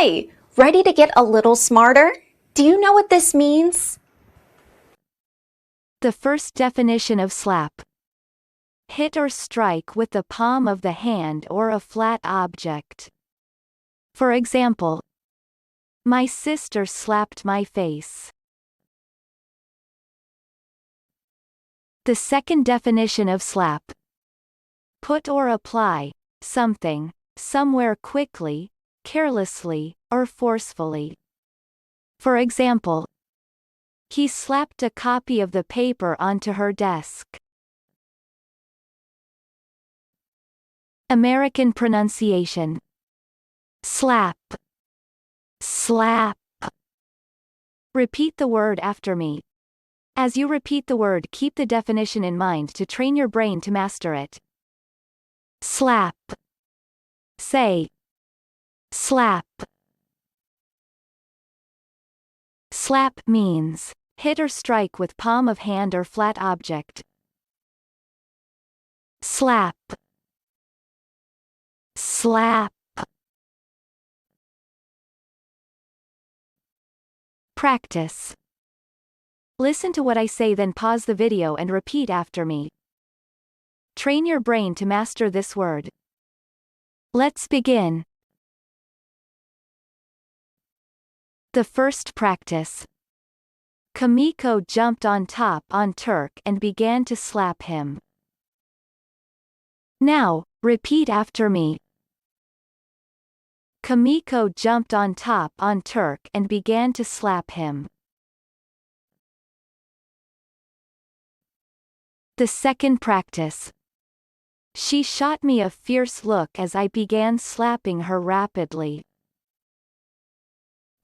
Hi, ready to get a little smarter? Do you know what this means? The first definition of slap. Hit or strike with the palm of the hand or a flat object. For example, my sister slapped my face. The second definition of slap. Put or apply something, somewhere quickly, carelessly, or forcefully. For example, he slapped a copy of the paper onto her desk. American pronunciation. Slap. Slap. Repeat the word after me. As you repeat the word, keep the definition in mind to train your brain to master it. Slap. Say. Slap. Slap means hit or strike with palm of hand or flat object. Slap. Slap. Practice. Listen to what I say, then pause the video and repeat after me. Train your brain to master this word. Let's begin. The first practice. Kamiko jumped on top on Turk and began to slap him. Now, repeat after me. Kamiko jumped on top on Turk and began to slap him. The second practice. She shot me a fierce look as I began slapping her rapidly.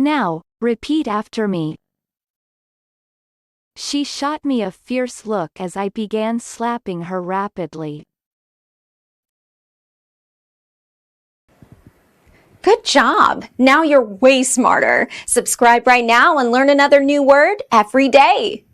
Now, repeat after me. She shot me a fierce look as I began slapping her rapidly. Good job! Now you're way smarter. Subscribe right now and learn another new word every day.